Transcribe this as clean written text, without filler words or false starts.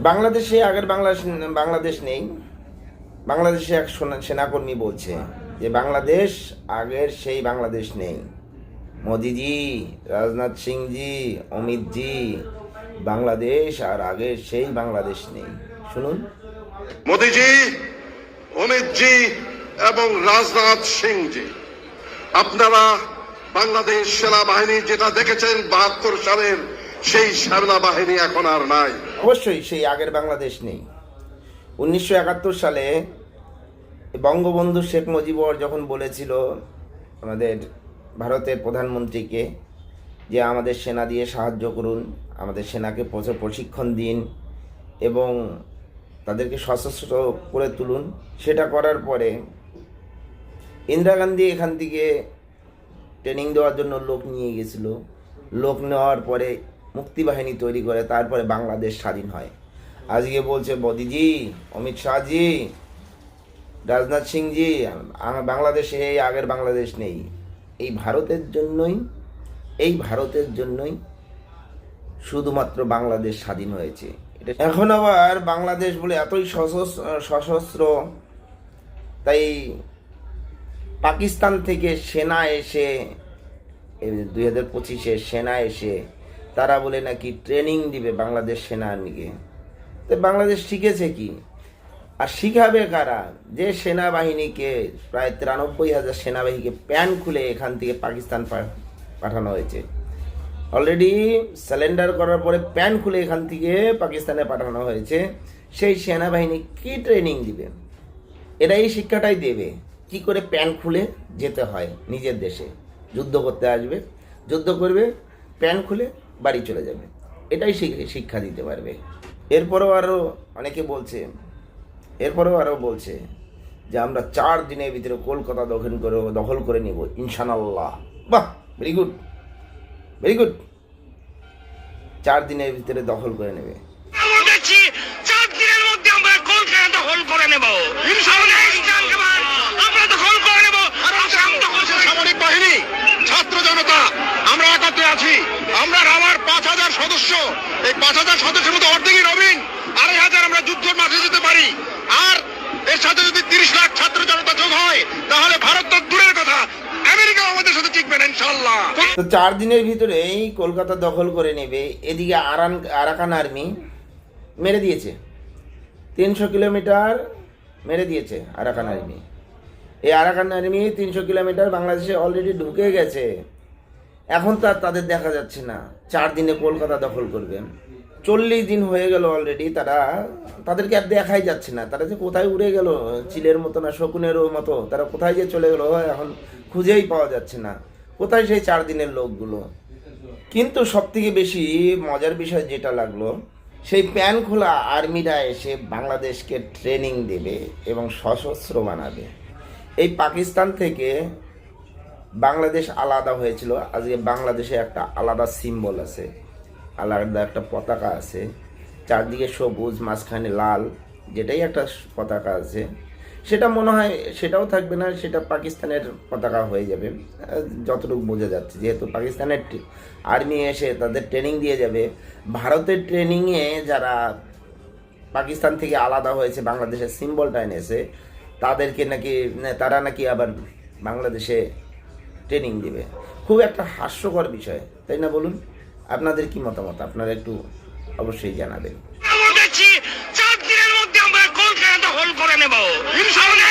বাংলাদেশে আগের বাংলাদেশ নেই। বাংলাদেশে এক সেনাকর্মী বলছে যে বাংলাদেশ আগের সেই বাংলাদেশ নেই। মোদিজি, রাজনাথ সিংজি, অমিতজি, বাংলাদেশ আর আগের সেই বাংলাদেশ নেই। শুনুন। মোদিজি, অমিতজি এবং রাজনাথ সিংজি, আপনারা বাংলাদেশ সেনাবাহিনী যেটা দেখেছেন ৭২ সালের সেই সেনাবাহিনী এখন আর নাই। অবশ্যই সেই আগের বাংলাদেশ নেই। ১৯৭১ সালে বঙ্গবন্ধু শেখ মুজিবুর যখন বলেছিল আমাদের ভারতের প্রধানমন্ত্রীকে যে আমাদের সেনা দিয়ে সাহায্য করুন, আমাদের সেনাকে প্রশিক্ষণ দিন এবং তাদেরকে সশস্ত্র করে তুলুন, সেটা করার পরে ইন্দিরা গান্ধী এখান থেকে ট্রেনিং দেওয়ার জন্য লোক নিয়ে গেছিল। লোক নেওয়ার পরে মুক্তিবাহিনী তৈরি করে তারপরে বাংলাদেশ স্বাধীন হয়। আজকে বলছে মোদিজি, অমিত শাহজি, রাজনাথ সিংজি, বাংলাদেশে এই আগের বাংলাদেশ নেই। এই ভারতের জন্যই শুধুমাত্র বাংলাদেশ স্বাধীন হয়েছে। এটা এখন আবার বাংলাদেশ বলে এতই সশস্ত্র, তাই পাকিস্তান থেকে সেনা এসে 2025-এ সেনা এসে তারা বলে নাকি ট্রেনিং দিবে বাংলাদেশ সেনাবাহিনীকে। তো বাংলাদেশ শিখেছে কি আর শিখাবে কারা? যে সেনাবাহিনীকে প্রায় 93,000 সেনাবাহিনীকে প্যান্ট খুলে এখান থেকে পাকিস্তান পাঠানো হয়েছে। অলরেডি সারেন্ডার করার পরে প্যান্ট খুলে এখান থেকে পাকিস্তানে পাঠানো হয়েছে। সেই সেনাবাহিনী কি ট্রেনিং দিবে? এরা এই শিক্ষাটাই দেবে কি করে প্যান্ট খুলে যেতে হয় নিজের দেশে। যুদ্ধ করতে আসবে, যুদ্ধ করবে, প্যান্ট খুলে বাড়ি চলে যাবে। এটাই শিক্ষা দিতে পারবে। এরপরেও আরও বলছে যে আমরা 4 দিনের ভিতরে কলকাতা দখল করে নিব ইনশাআল্লাহ। বাহ, ভেরি গুড, ভেরি গুড। 4 দিনের ভিতরে দখল করে নেবে। দেখছি 4 দিনের মধ্যে আমরা কলকাতা দখল করে নেব ইনশাআল্লাহ। আমরা দখল করে নেব। আসাম দখল করে সামরিক বাহিনী, ছাত্র জনতা আমরা একত্রে আছি। আমরা আমার 5,000 সদস্য, এই 5,000 সদস্যের মধ্যে অর্ধেকই নবীন, 2,500 আমরা যুদ্ধের মাঠে যেতে পারি। আর এর সাথে যদি 30 লাখ ছাত্র জনতা যোগ হয় তাহলে ভারত তো দূরের কথা, আমেরিকা আমাদের সাথে টিকবে না ইনশাআল্লাহ। তো 4 দিনের ভিতরেই কলকাতা দখল করে নেবে। এদিকে আরাকান আর্মি মেরে দিয়েছে, 300 কিলোমিটার মেরে দিয়েছে আরাকান আর্মি। এই আরাকান আর্মি 300 কিলোমিটার বাংলাদেশে অলরেডি ঢুকে গেছে। এখন তো আর তাদের দেখা যাচ্ছে না 4 দিনে কলকাতা দখল করবে। 40 দিন হয়ে গেল অলরেডি, তাদেরকে আর দেখাই যাচ্ছে না। তারা যে কোথায় উড়ে গেল, চিলের মতো না শকুনেরও মতো, তারা কোথায় যে চলে গেল এখন খুঁজেই পাওয়া যাচ্ছে না। কোথায় সেই 4 দিনের লোকগুলো? কিন্তু সবথেকে বেশি মজার বিষয় যেটা লাগলো, সেই প্যান খোলা আর্মিরা এসে বাংলাদেশকে ট্রেনিং দেবে এবং সশস্ত্র বানাবে। এই পাকিস্তান থেকে বাংলাদেশ আলাদা হয়েছিল। আজকে বাংলাদেশে একটা আলাদা সিম্বল আছে, আলাদা একটা পতাকা আছে, চারদিকে সবুজ, মাঝখানে লাল, যেটাই একটা পতাকা আছে। সেটা মনে হয় সেটাও থাকবে না, সেটা পাকিস্তানের পতাকা হয়ে যাবে যতটুকু বোঝা যাচ্ছে। যেহেতু পাকিস্তানের আর্মি এসে তাদের ট্রেনিং দিয়ে যাবে, ভারতের ট্রেনিংয়ে যারা পাকিস্তান থেকে আলাদা হয়েছে বাংলাদেশের সিম্বলটা এনেছে, তারা নাকি আবার বাংলাদেশে ট্রেনিং দিবে। খুব একটা হাস্যকর বিষয়, তাই না? বলুন আপনাদের কি মতামত, আপনারা একটু অবশ্যই জানাবেন। দেখছি 4 দিনের মধ্যে আমরা কলকাতা দখল করে নেব ইনশাআল্লাহ।